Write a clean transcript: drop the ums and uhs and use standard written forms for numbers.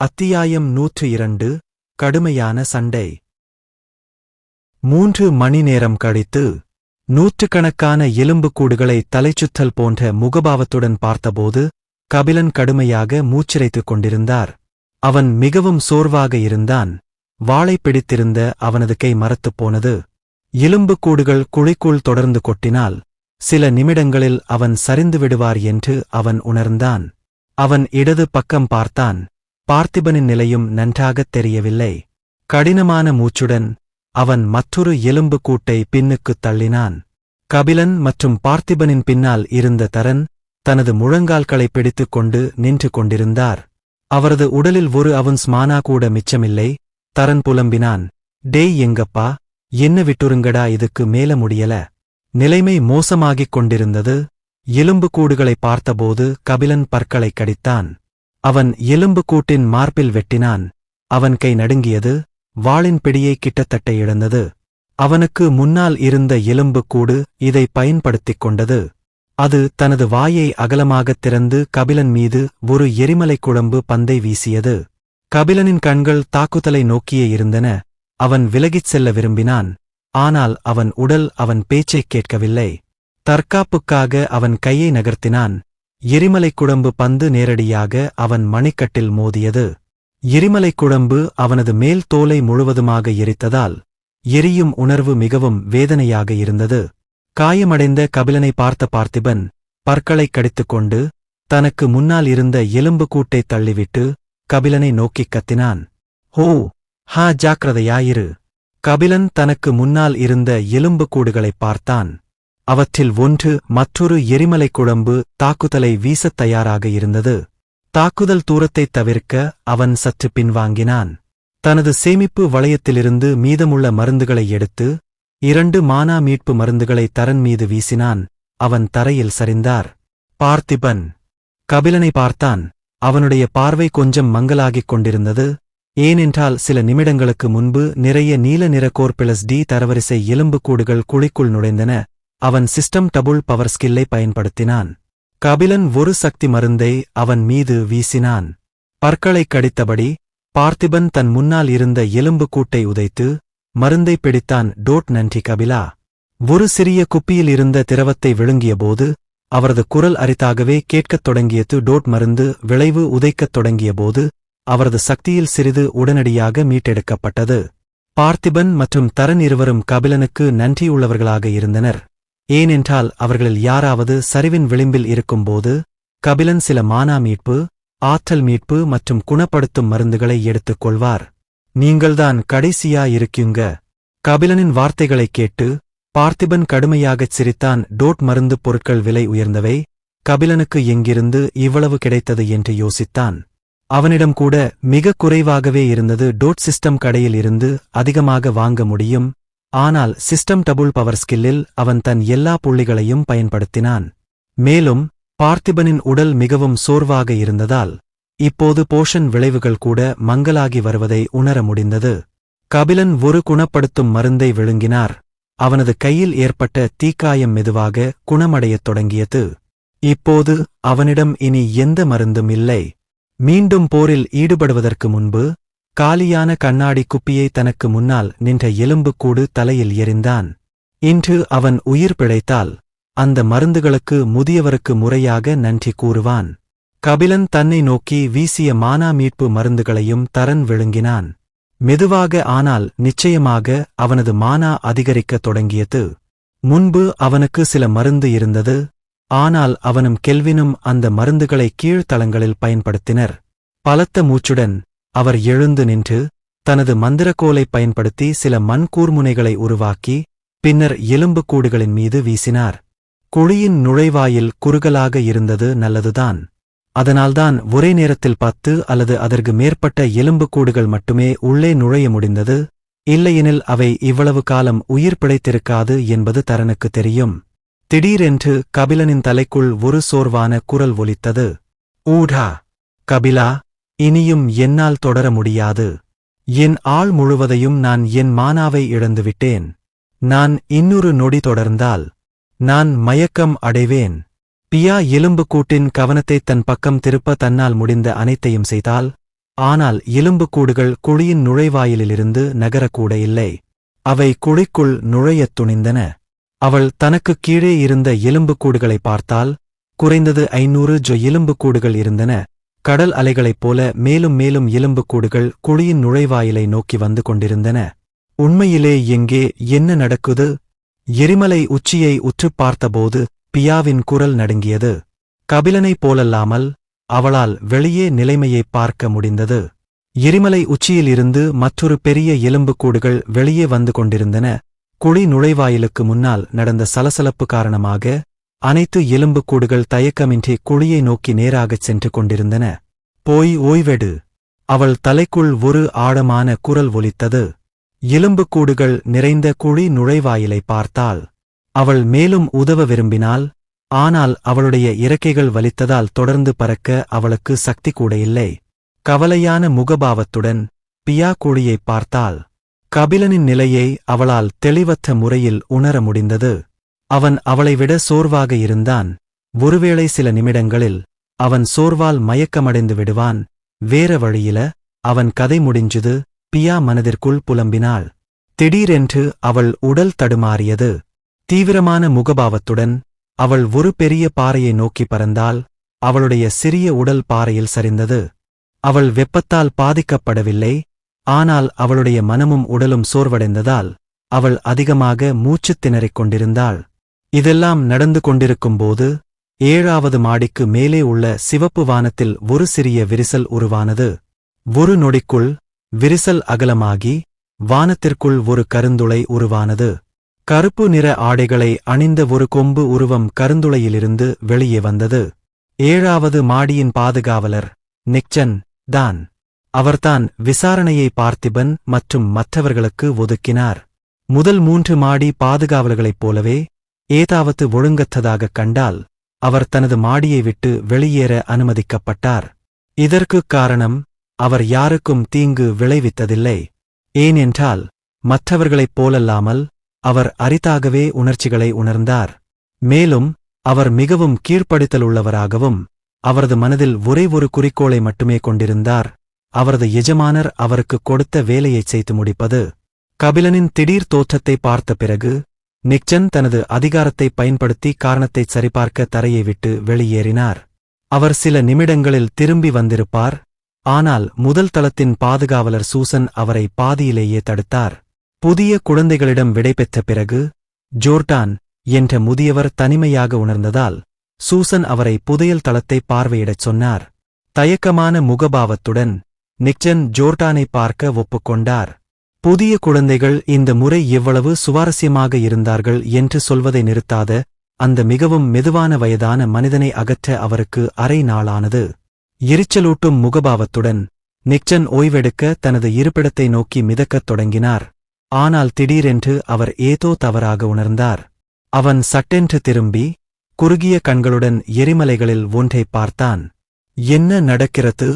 அத்தியாயம் 102 கடுமையான சண்டை. 3 மணி நேரம் கழித்து நூற்றுக்கணக்கான எலும்புக்கூடுகளை தலைச்சுத்தல் போன்ற முகபாவத்துடன் பார்த்தபோது கபிலன் கடுமையாக மூச்சிரைத்துக் கொண்டிருந்தார். அவன் மிகவும் சோர்வாக இருந்தான். வாளை பிடித்திருந்த அவனது கை மரத்துப் போனது. எலும்புக்கூடுகள் குழிக்குள் தொடர்ந்து கொட்டினால் சில நிமிடங்களில் அவன் சரிந்து விடுவார் என்று அவன் உணர்ந்தான். அவன் இடது பக்கம் பார்த்தான். பார்த்திபனின் நிலையும் நன்றாகத் தெரியவில்லை. கடினமான மூச்சுடன் அவன் மற்றொரு எலும்புக்கூட்டை பின்னுக்குத் தள்ளினான். கபிலன் மற்றும் பார்த்திபனின் பின்னால் இருந்த தரன் தனது முழங்கால்களை பிடித்துக் கொண்டு நின்று கொண்டிருந்தார். அவரது உடலில் ஒரு அவுன்ஸ் மானா கூட மிச்சமில்லை. தரன் புலம்பினான், டேய் எங்கப்பா, என்ன விட்டுருங்கடா, இதுக்கு மேல முடியல. நிலைமை மோசமாகிக் கொண்டிருந்தது. எலும்புக்கூடுகளை பார்த்தபோது கபிலன் பற்களைக் கடித்தான். அவன் எலும்புக்கூட்டின் மார்பில் வெட்டினான். அவன் கை நடுங்கியது. வாளின் பிடியை கிட்டத்தட்ட இழந்தது. அவனுக்கு முன்னால் இருந்த எலும்புக்கூடு இதை பயன்படுத்திக் கொண்டது. அது தனது வாயை அகலமாகத் திறந்து கபிலன் மீது ஒரு எரிமலைக் குழம்பு பந்தை வீசியது. கபிலனின் கண்கள் தாக்குதலை நோக்கியே இருந்தன. அவன் விலகிச் செல்ல விரும்பினான். ஆனால் அவன் உடல் அவன் பேச்சைக் கேட்கவில்லை. தற்காப்புக்காக அவன் கையை நகர்த்தினான். எரிமலைக் குழம்பு பந்து நேரடியாக அவன் மணிக்கட்டில் மோதியது. எரிமலைக் குழம்பு அவனது மேல் தோலை முழுவதுமாக எரித்ததால் எரியும் உணர்வு மிகவும் வேதனையாக இருந்தது. காயமடைந்த கபிலனை பார்த்த பார்த்திபன் பற்களைக் கடித்துக்கொண்டு தனக்கு முன்னால் இருந்த எலும்புக்கூட்டைத் தள்ளிவிட்டு கபிலனை நோக்கிக் கத்தினான். ஹோ ஹா, ஜாக்கிரதையாயிரு. கபிலன் தனக்கு முன்னால் இருந்த எலும்புக்கூடுகளைப் பார்த்தான். அவற்றில் ஒன்று மற்றொரு எரிமலைக் குழம்பு தாக்குதலை வீசத் தயாராக இருந்தது. தாக்குதல் தூரத்தைத் தவிர்க்க அவன் சற்று பின்வாங்கினான். தனது சேமிப்பு வளையத்திலிருந்து மீதமுள்ள மருந்துகளை எடுத்து 2 மானா மீட்பு மருந்துகளை தரன் மீது வீசினான். அவன் தரையில் சரிந்தார். பார்த்திபன் கபிலனை பார்த்தான். அவனுடைய பார்வை கொஞ்சம் மங்கலாகிக் கொண்டிருந்தது. ஏனென்றால் சில நிமிடங்களுக்கு முன்பு நிறைய நீல நிற கோர்+டி தரவரிசை எலும்புக்கூடுகள் குழிக்குள் நுழைந்தன. அவன் சிஸ்டம் டபுள் பவர் ஸ்கில்லை பயன்படுத்தினான். கபிலன் ஒரு சக்தி மருந்தை அவன் மீது வீசினான். பற்களைக் கடித்தபடி பார்த்திபன் தன் முன்னால் இருந்த எலும்புக்கூட்டை உதைத்து மருந்தை பிடித்தான். டோட், நன்றி கபிலா. ஒரு சிறிய குப்பியில் இருந்த திரவத்தை விழுங்கியபோது அவரது குரல் அரிதாகவே கேட்கத் தொடங்கியது. டோட், மருந்து விளைவு உதைக்கத் தொடங்கியபோது அவரது சக்தியில் சிறிது உடனடியாக மீட்டெடுக்கப்பட்டது. பார்த்திபன் மற்றும் தரன் இருவரும் கபிலனுக்கு நன்றியுள்ளவர்களாக இருந்தனர். ஏனென்றால் அவர்களில் யாராவது சரிவின் விளிம்பில் இருக்கும்போது கபிலன் சில மானா மீட்பு, ஆற்றல் மீட்பு மற்றும் குணப்படுத்தும் மருந்துகளை எடுத்துக் கொள்வார். நீங்கள்தான் கடைசியா இருக்குங்க. கபிலனின் வார்த்தைகளைக் கேட்டு பார்த்திபன் கடுமையாகச் சிரித்தான். டோட், மருந்து பொருட்கள் விலை உயர்ந்தவை. கபிலனுக்கு எங்கிருந்து இவ்வளவு கிடைத்தது என்று யோசித்தான். அவனிடம் கூட மிக குறைவாகவே இருந்தது. டோட், சிஸ்டம் கடையில் இருந்து அதிகமாக வாங்க முடியும். ஆனால் சிஸ்டம் டபுள் பவர் ஸ்கில்லில் அவன் தன் எல்லா புள்ளிகளையும் பயன்படுத்தினான். மேலும் பார்த்திபனின் உடல் மிகவும் சோர்வாக இருந்ததால் இப்போது போஷன் விளைவுகள் கூட மங்கலாகி வருவதை உணர முடிந்தது. கபிலன் ஒரு குணப்படுத்தும் மருந்தை விழுங்கினார். அவனது கையில் ஏற்பட்ட தீக்காயம் மெதுவாக குணமடையத் தொடங்கியது. இப்போது அவனிடம் இனி எந்த மருந்தும் இல்லை. மீண்டும் போரில் ஈடுபடுவதற்கு முன்பு காலியான கண்ணாடி குப்பியை தனக்கு முன்னால் நின்ற எலும்புக்கூடு தலையில் எறிந்தான். இன்று அவன் உயிர் பிழைத்தால் அந்த மருந்துகளுக்கு முதியவருக்கு முறையாக நன்றி கூறுவான். கபிலன் தன்னை நோக்கி வீசிய மானா மீட்பு மருந்துகளையும் தரன் விழுங்கினான். மெதுவாக ஆனால் நிச்சயமாக அவனது மானா அதிகரிக்கத் தொடங்கியது. முன்பு அவனுக்கு சில மருந்து இருந்தது. ஆனால் அவனும் கெல்வினும் அந்த மருந்துகளை கீழ்த்தளங்களில் பயன்படுத்தினர். பலத்த மூச்சுடன் அவர் எழுந்து நின்று தனது மந்திரக்கோலை பயன்படுத்தி சில மண் கூர்முனைகளை உருவாக்கி பின்னர் எலும்புக்கூடுகளின் மீது வீசினார். குழியின் நுழைவாயில் குறுகலாக இருந்தது. நல்லதுதான். அதனால்தான் ஒரே நேரத்தில் 10 அல்லது அதற்கு மேற்பட்ட எலும்புக்கூடுகள் மட்டுமே உள்ளே நுழைய முடிந்தது. இல்லையெனில் அவை இவ்வளவு காலம் உயிர் பிழைத்திருக்காது என்பது தரனுக்கு தெரியும். திடீரென்று கபிலனின் தலைக்குள் ஒரு சோர்வான குரல் ஒலித்தது. ஊடா கபிலா, இனியும் என்னால் தொடர முடியாது. என் ஆள் முழுவதையும் நான் என் மானாவை இழந்துவிட்டேன். நான் இன்னொரு நொடி தொடர்ந்தால் நான் மயக்கம் அடைவேன். பியா எலும்புக்கூட்டின் கவனத்தைத் தன் பக்கம் திருப்ப தன்னால் முடிந்த அனைத்தையும் செய்தால் ஆனால் எலும்புக்கூடுகள் குழியின் நுழைவாயிலிலிருந்து நகரக்கூட இல்லை. அவை குழிக்குள் நுழையத் துணிந்தன. அவள் தனக்குக் கீழே இருந்த எலும்புக்கூடுகளை பார்த்தால் குறைந்தது 500 எலும்புக்கூடுகள் இருந்தன. கடல் அலைகளைப் போல மேலும் மேலும் எலும்புக்கூடுகள் குழியின் நுழைவாயிலை நோக்கி வந்து கொண்டிருந்தன. உண்மையிலே எங்கே என்ன நடக்குது? எரிமலை உச்சியை உற்றுப் பார்த்தபோது பியாவின் குரல் நடுங்கியது. கபிலனைப் போலல்லாமல் அவளால் வெளியே நிலைமையைப் பார்க்க முடிந்தது. எரிமலை உச்சியிலிருந்து மற்றொரு பெரிய எலும்புக்கூடுகள் வெளியே வந்து கொண்டிருந்தன. குழி நுழைவாயிலுக்கு முன்னால் நடந்த சலசலப்பு காரணமாக அனைத்து எலும்புக்கூடுகள் தயக்கமின்றி குழியை நோக்கி நேராகச் சென்று கொண்டிருந்தன. போய் ஓய்வெடு. அவள் தலைக்குள் ஒரு ஆழமான குரல் ஒலித்தது. எலும்புக்கூடுகள் நிறைந்த குழி நுழைவாயிலை பார்த்தாள். அவள் மேலும் உதவ விரும்பினாள். ஆனால் அவளுடைய இறக்கைகள் வலித்ததால் தொடர்ந்து பறக்க அவளுக்கு சக்தி கூட இல்லை. கவலையான முகபாவத்துடன் பியா குழியைப் பார்த்தாள். கபிலனின் நிலையை அவளால் தெளிவற்ற முறையில் உணர முடிந்தது. அவன் அவளைவிட சோர்வாக இருந்தான். ஒருவேளை சில நிமிடங்களில் அவன் சோர்வால் மயக்கமடைந்து விடுவான். வேற வழியில அவன் கதை முடிஞ்சுது. பியா மனதிற்குள் புலம்பினாள். திடீரென்று அவள் உடல் தடுமாறியது. தீவிரமான முகபாவத்துடன் அவள் ஒரு பெரிய பாறையை நோக்கி பறந்தாள். அவளுடைய சிறிய உடல் பாறையில் சரிந்தது. அவள் வெப்பத்தால் பாதிக்கப்படவில்லை. ஆனால் அவளுடைய மனமும் உடலும் சோர்வடைந்ததால் அவள் அதிகமாக மூச்சுத் திணறிக் கொண்டிருந்தாள். இதெல்லாம் நடந்து கொண்டிருக்கும்போது 7வது மாடிக்கு மேலே உள்ள சிவப்பு வானத்தில் ஒரு சிறிய விரிசல் உருவானது. ஒரு நொடிக்குள் விரிசல் அகலமாகி வானத்திற்குள் ஒரு கருந்துளை உருவானது. கருப்பு நிற ஆடைகளை அணிந்த ஒரு கொம்பு உருவம் கருந்துளையிலிருந்து வெளியே வந்தது. 7வது மாடியின் பாதுகாவலர் நிக்சன் தான். அவர்தான் விசாரணையை பார்த்திபன் மற்றும் மற்றவர்களுக்கு ஒதுக்கினார். முதல் 3 மாடி பாதுகாவலர்களைப் போலவே ஏதாவது ஒழுங்கற்றதாகக் கண்டால் அவர் தனது மாடியை விட்டு வெளியேற அனுமதிக்கப்பட்டார். இதற்குக் காரணம் அவர் யாருக்கும் தீங்கு விளைவித்ததில்லை. ஏனென்றால் மற்றவர்களைப் போலல்லாமல் அவர் அரிதாகவே உணர்ச்சிகளை உணர்ந்தார். மேலும் அவர் மிகவும் கீழ்ப்படுத்தலுள்ளவராகவும் அவரது மனதில் ஒரே ஒரு குறிக்கோளை மட்டுமே கொண்டிருந்தார். அவரது எஜமானர் அவருக்குக் கொடுத்த வேலையைச் செய்து முடிப்பது. கபிலனின் திடீர் தோற்றத்தை பார்த்த பிறகு நிக்சன் தனது அதிகாரத்தை பயன்படுத்தி காரணத்தைச் சரிபார்க்க தரையை விட்டு வெளியேறினார். அவர் சில நிமிடங்களில் திரும்பி வந்திருப்பார். ஆனால் முதல் தளத்தின் பாதுகாவலர் சூசன் அவரை பாதியிலேயே தடுத்தார். புதிய குழந்தைகளிடம் விடைபெற்ற பிறகு ஜோர்டான் என்ற முதியவர் தனிமையாக உணர்ந்ததால் சூசன் அவரை புதையல் தளத்தை பார்வையிடச் சொன்னார். தயக்கமான முகபாவத்துடன் நிக்சன் ஜோர்டானை பார்க்க ஒப்புக்கொண்டார். புதிய குழந்தைகள் இந்த முறை எவ்வளவு சுவாரஸ்யமாக இருந்தார்கள் என்று சொல்வதை நிறுத்தாத அந்த மிகவும் மெதுவான வயதான மனிதனை அகற்ற அவருக்கு அரை நாளானது. எரிச்சலூட்டும் முகபாவத்துடன் நிக்சன் ஓய்வெடுக்க தனது இருப்பிடத்தை நோக்கி மிதக்கத் தொடங்கினார். ஆனால் திடீரென்று அவர் ஏதோ தவறாக உணர்ந்தார். அவன் சட்டென்று திரும்பி குறுகிய கண்களுடன் எரிமலைகளில் ஒன்றைப் பார்த்தான். என்ன நடக்கிறது?